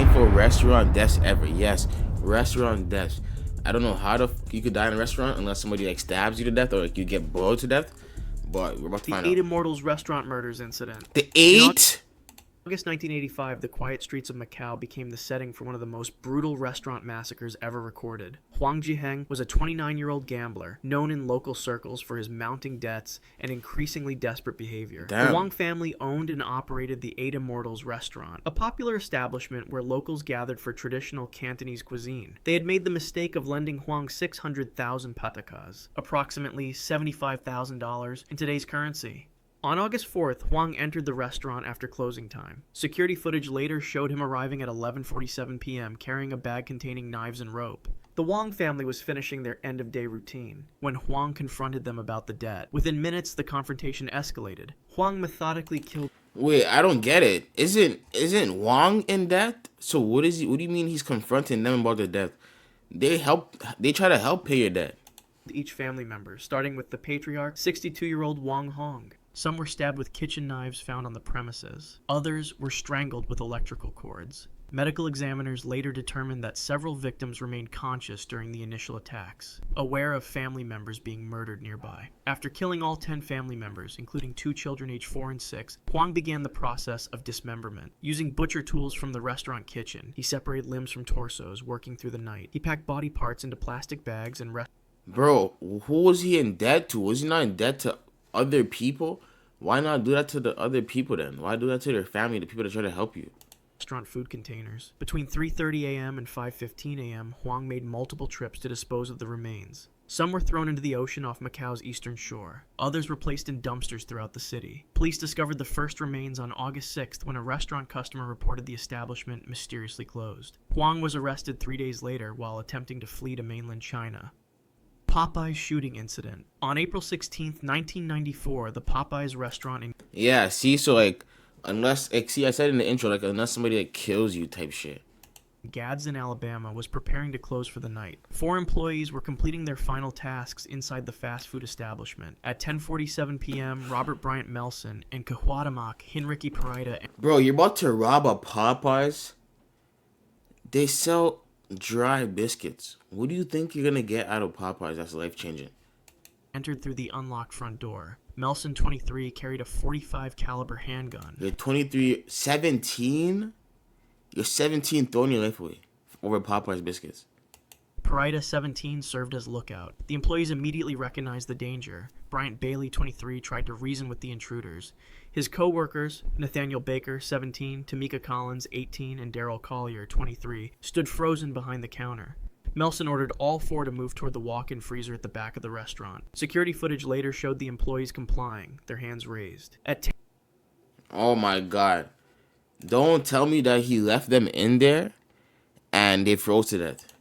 painful restaurant deaths ever. Yes, restaurant deaths. I don't know how you could die in a restaurant unless somebody like stabs you to death or like you get boiled to death. But we're about to The find Eight out. Immortals restaurant murders incident. The eight. August 1985, the quiet streets of Macau became the setting for one of the most brutal restaurant massacres ever recorded. Huang Jiheng was a 29-year-old gambler, known in local circles for his mounting debts and increasingly desperate behavior. Damn. The Huang family owned and operated the Eight Immortals restaurant, a popular establishment where locals gathered for traditional Cantonese cuisine. They had made the mistake of lending Huang 600,000 patakas, approximately $75,000 in today's currency. On August 4th, Huang entered the restaurant after closing time. Security footage later showed him arriving at 11:47 p.m. carrying a bag containing knives and rope. The Wang family was finishing their end-of-day routine when Huang confronted them about the debt. Within minutes, the confrontation escalated. Huang methodically killed... Wait, I don't get it. Isn't Wang in debt? So what is he? What do you mean he's confronting them about the debt? They try to help pay your debt. each family member, starting with the patriarch, 62-year-old Wang Hong. Some were stabbed with kitchen knives found on the premises. Others were strangled with electrical cords. Medical examiners later determined that several victims remained conscious during the initial attacks, aware of family members being murdered nearby. After killing all 10 family members, including 2 children aged 4 and 6, Huang began the process of dismemberment. Using butcher tools from the restaurant kitchen, he separated limbs from torsos, working through the night. He packed body parts into plastic bags and Bro, who was he in debt to? Was he not in debt to other people? Why not do that to the other people then? Why do that to their family, the people that try to help you? restaurant food containers. Between 3:30 a.m. and 5:15 a.m., Huang made multiple trips to dispose of the remains. Some were thrown into the ocean off Macau's eastern shore. Others were placed in dumpsters throughout the city. Police discovered the first remains on August 6th when a restaurant customer reported the establishment mysteriously closed. Huang was arrested 3 days later while attempting to flee to mainland China. Popeyes shooting incident. On April 16, 1994, the Popeyes restaurant in... Yeah, see, so like, unless, like, see, I said in the intro, like, unless somebody like kills you type shit. Gadsden, Alabama, was preparing to close for the night. 4 employees were completing their final tasks inside the fast food establishment. At 10:47 p.m., Robert Bryant Melson and Kahuatamak Hinricky Parida... Bro, you're about to rob a Popeyes? They sell dry biscuits. What do you think you're gonna get out of Popeyes that's life-changing? entered through the unlocked front door. Melson, 23, carried a .45 caliber handgun. You're 23, 17? You're 17 throwing your life away over Popeyes biscuits. Parida, 17, served as lookout. The employees immediately recognized the danger. Bryant Bailey, 23, tried to reason with the intruders. His co-workers, Nathaniel Baker, 17, Tamika Collins, 18, and Daryl Collier, 23, stood frozen behind the counter. Melson ordered all 4 to move toward the walk-in freezer at the back of the restaurant. Security footage later showed the employees complying, their hands raised. At Oh my god. Don't tell me that he left them in there and they froze to death.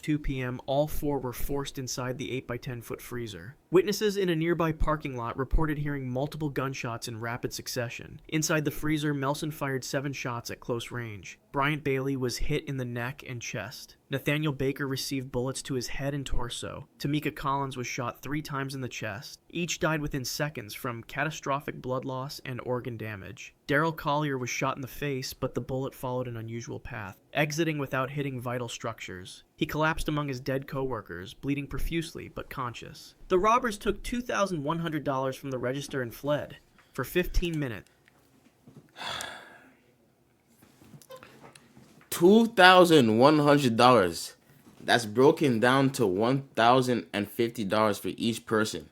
2 p.m., all 4 were forced inside the 8 by 10 foot freezer. Witnesses in a nearby parking lot reported hearing multiple gunshots in rapid succession. Inside the freezer, Melson fired 7 shots at close range. Bryant Bailey was hit in the neck and chest. Nathaniel Baker received bullets to his head and torso. Tamika Collins was shot 3 times in the chest. Each died within seconds from catastrophic blood loss and organ damage. Daryl Collier was shot in the face, but the bullet followed an unusual path, exiting without hitting vital structures. He collapsed among his dead co-workers, bleeding profusely but conscious. The robbers took $2,100 from the register and fled. For 15 minutes. $2,100. That's broken down to $1,050 for each person.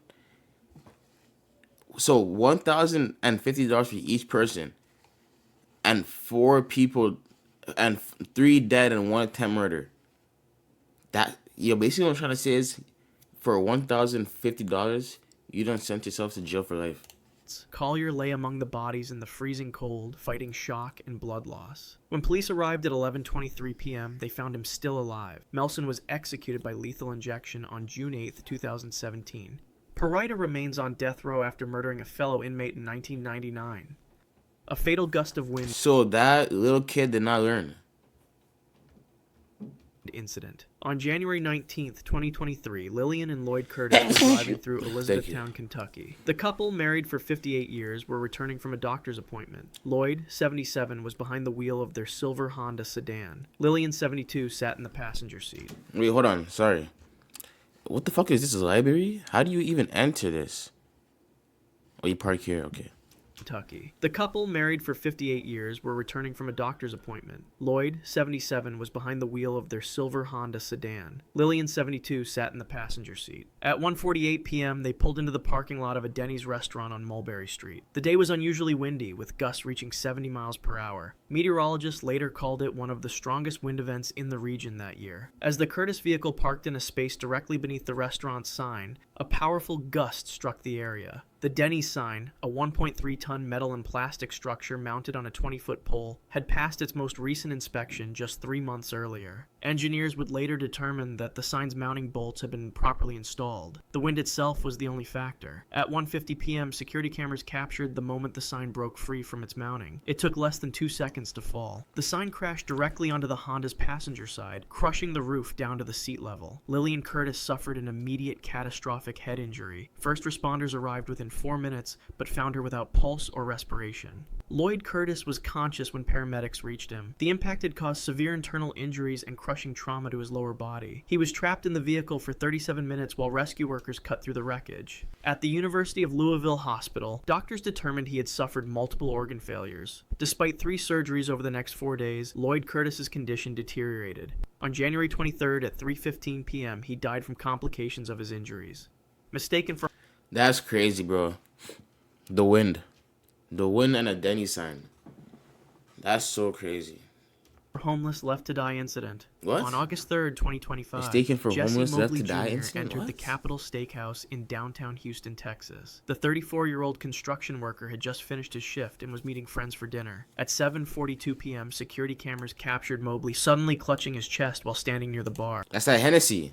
So $1,050 for each person, and 4 people, and 3 dead and 1 attempt murder. That, basically what I'm trying to say is, for $1,050, you done sent yourself to jail for life. Collier lay among the bodies in the freezing cold, fighting shock and blood loss. When police arrived at 11:23 p.m., they found him still alive. Melson was executed by lethal injection on June 8, 2017. Parida remains on death row after murdering a fellow inmate in 1999. A fatal gust of wind So that little kid did not learn. incident. On On January 19th, 2023, Lillian and Lloyd Curtis were driving through Elizabethtown, Kentucky. The couple, married for 58 years, were returning from a doctor's appointment. Lloyd, 77, was behind the wheel of their silver Honda sedan. Lillian, 72, sat in the passenger seat. Wait, hold on. Sorry. What the fuck is this, a library? How do you even enter this? Oh, you park here. Okay. Kentucky. The couple, married for 58 years, were returning from a doctor's appointment. Lloyd, 77, was behind the wheel of their silver Honda sedan. Lillian, 72, sat in the passenger seat. At 1:48 p.m., they pulled into the parking lot of a Denny's restaurant on Mulberry Street. The day was unusually windy, with gusts reaching 70 miles per hour. Meteorologists later called it one of the strongest wind events in the region that year. As the Curtis vehicle parked in a space directly beneath the restaurant's sign, a powerful gust struck the area. The Denny's sign, a 1.3-ton metal and plastic structure mounted on a 20-foot pole, had passed its most recent inspection just 3 months earlier. Engineers would later determine that the sign's mounting bolts had been properly installed. The wind itself was the only factor. At 1:50 p.m., security cameras captured the moment the sign broke free from its mounting. It took less than 2 seconds to fall. The sign crashed directly onto the Honda's passenger side, crushing the roof down to the seat level. Lillian Curtis suffered an immediate catastrophic head injury. First responders arrived within 4 minutes, but found her without pulse or respiration. Lloyd Curtis was conscious when paramedics reached him. The impact had caused severe internal injuries and crushing trauma to his lower body. He was trapped in the vehicle for 37 minutes while rescue workers cut through the wreckage. At the University of Louisville Hospital, doctors determined he had suffered multiple organ failures. Despite 3 surgeries over the next 4 days, Lloyd Curtis's condition deteriorated. On January 23rd at 3:15 p.m., he died from complications of his injuries. Mistaken for... That's crazy, bro. The wind. The wind and a Denny sign. That's so crazy. Homeless left to die incident. What? On August 3rd, 2025, Mistaken for Jesse homeless left Mobley to die Jr. incident? entered the What? Capitol Steakhouse in downtown Houston, Texas. The 34-year-old construction worker had just finished his shift and was meeting friends for dinner. At 7:42 p.m., security cameras captured Mobley suddenly clutching his chest while standing near the bar. That's that Hennessy.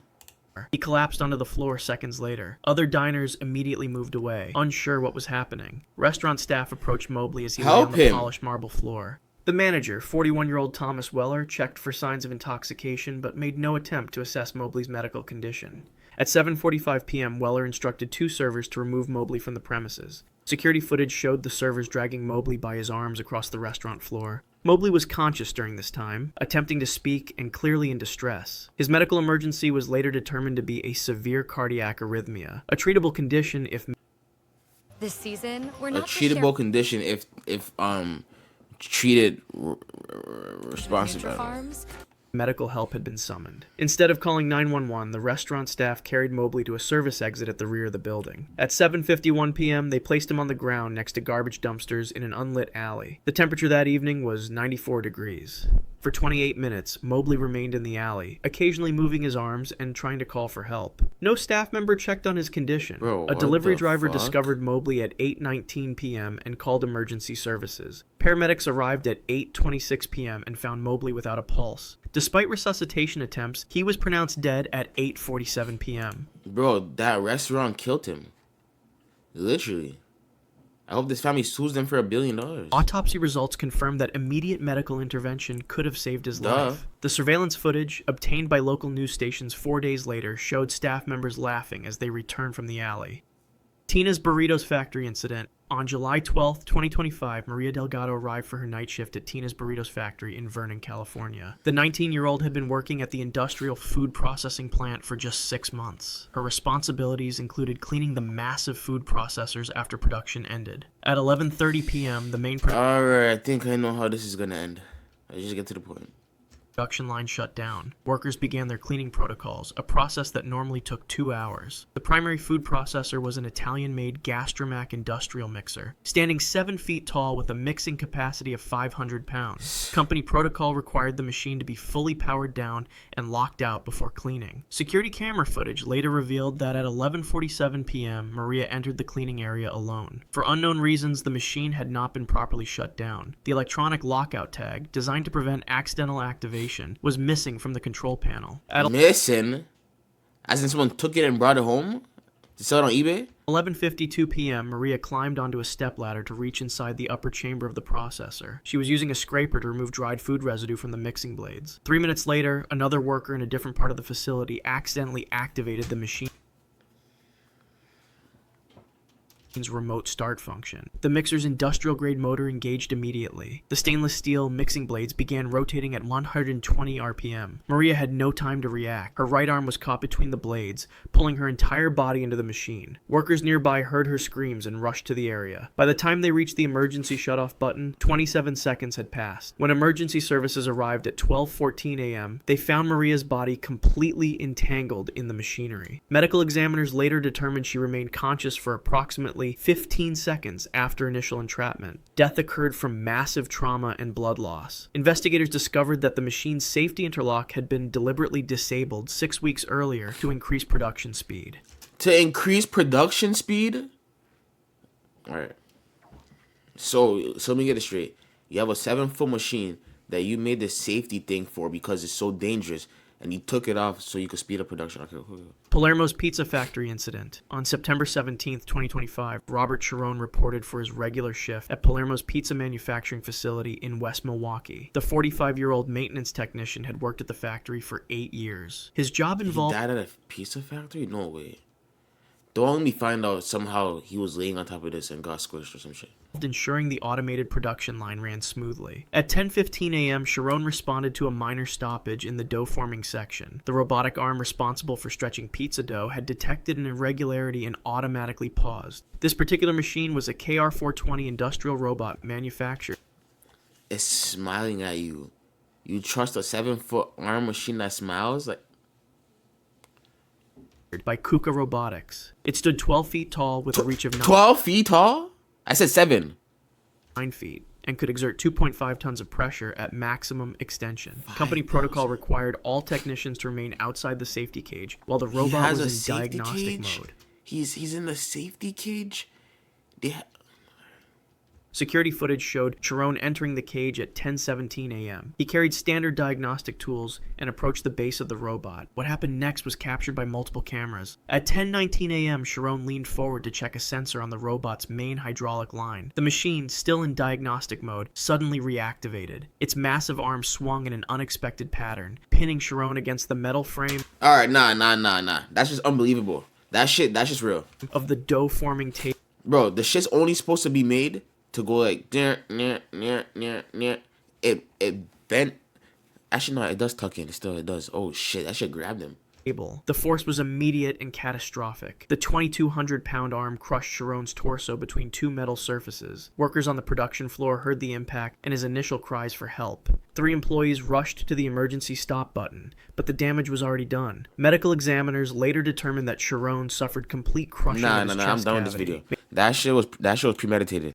He collapsed onto the floor seconds later. Other diners immediately moved away, unsure what was happening. Restaurant staff approached Mobley as he lay Help on the him. polished marble floor. The manager, 41-year-old Thomas Weller, checked for signs of intoxication but made no attempt to assess Mobley's medical condition. At 7:45 p.m., Weller instructed 2 servers to remove Mobley from the premises. Security footage showed the servers dragging Mobley by his arms across the restaurant floor. Mobley was conscious during this time, attempting to speak and clearly in distress. His medical emergency was later determined to be a severe cardiac arrhythmia, a treatable condition if This season, we're A not treatable condition if treated responsibly. Farms. medical help had been summoned. Instead of calling 911, the restaurant staff carried Mobley to a service exit at the rear of the building. At 7:51 p.m., they placed him on the ground next to garbage dumpsters in an unlit alley. The temperature that evening was 94 degrees. For 28 minutes, Mobley remained in the alley, occasionally moving his arms and trying to call for help. No staff member checked on his condition. Bro, A what delivery the driver fuck? discovered Mobley at 8:19 p.m. and called emergency services. Paramedics arrived at 8:26 p.m. and found Mobley without a pulse. Despite resuscitation attempts, he was pronounced dead at 8:47 p.m. Bro, that restaurant killed him. Literally. I hope this family sues them for $1 billion. Autopsy results confirmed that immediate medical intervention could have saved his Duh. life. The surveillance footage, obtained by local news stations 4 days later, showed staff members laughing as they returned from the alley. Tina's Burritos Factory incident. On July 12, 2025, Maria Delgado arrived for her night shift at Tina's Burritos Factory in Vernon, California. The 19-year-old had been working at the industrial food processing plant for just 6 months. Her responsibilities included cleaning the massive food processors after production ended. At 11:30 p.m., the main Alright, I think I know how this is gonna end. I just get to the point. production line shut down. Workers began their cleaning protocols, a process that normally took 2 hours. The primary food processor was an Italian-made Gastromac industrial mixer, standing 7 feet tall with a mixing capacity of 500 pounds. Company protocol required the machine to be fully powered down and locked out before cleaning. Security camera footage later revealed that at 11:47 p.m., Maria entered the cleaning area alone. For unknown reasons, the machine had not been properly shut down. The electronic lockout tag, designed to prevent accidental activation, was missing from the control panel. At Missing? As in someone took it and brought it home? To sell it on eBay? 11:52 p.m., Maria climbed onto a stepladder to reach inside the upper chamber of the processor. She was using a scraper to remove dried food residue from the mixing blades. 3 minutes later, another worker in a different part of the facility accidentally activated the machine's remote start function. The mixer's industrial-grade motor engaged immediately. The stainless steel mixing blades began rotating at 120 RPM. Maria had no time to react. Her right arm was caught between the blades, pulling her entire body into the machine. Workers nearby heard her screams and rushed to the area. By the time they reached the emergency shutoff button, 27 seconds had passed. When emergency services arrived at 12:14 a.m., they found Maria's body completely entangled in the machinery. Medical examiners later determined she remained conscious for approximately 15 seconds after initial entrapment. Death occurred from massive trauma and blood loss. Investigators discovered that the machine's safety interlock had been deliberately disabled 6 weeks earlier to increase production speed. To increase production speed? Alright. So let me get it straight. You have a 7-foot machine that you made the safety thing for because it's so dangerous, and you took it off so you could speed up production. Okay, cool. Palermo's Pizza Factory incident. On September 17, 2025, Robert Chiron reported for his regular shift at Palermo's pizza manufacturing facility in West Milwaukee. The 45-year-old maintenance technician had worked at the factory for 8 years. His job He involved died at a pizza factory? No way. Don't let me find out somehow he was laying on top of this and got squished or some shit. ensuring the automated production line ran smoothly. At 10:15 a.m., Chiron responded to a minor stoppage in the dough forming section. The robotic arm responsible for stretching pizza dough had detected an irregularity and automatically paused. This particular machine was a KR420 industrial robot manufactured It's smiling at you. You trust a 7-foot arm machine that smiles? Like, by KUKA Robotics. It stood 12 feet tall with a reach of 12 feet tall? I said 7. 9 feet and could exert 2.5 tons of pressure at maximum extension. Company protocol required all technicians to remain outside the safety cage while the robot was in safety diagnostic cage? mode. He's in the safety cage? Security footage showed Chiron entering the cage at 10:17 a.m. He carried standard diagnostic tools and approached the base of the robot. What happened next was captured by multiple cameras. At 10:19 a.m., Chiron leaned forward to check a sensor on the robot's main hydraulic line. The machine, still in diagnostic mode, suddenly reactivated. Its massive arm swung in an unexpected pattern, pinning Chiron against the metal frame Alright, nah. That's just unbelievable. That's just real. of the dough-forming table. Bro, the shit's only supposed to be made to go like it bent. Actually no, it does tuck in. Still it does. Oh shit, that shit grabbed him. The force was immediate and catastrophic. The 2,200-pound arm crushed Chiron's torso between two metal surfaces. Workers on the production floor heard the impact and his initial cries for help. 3 employees rushed to the emergency stop button, but the damage was already done. Medical examiners later determined that Chiron suffered complete crushing of his chest I'm done with this cavity. video. That shit was premeditated.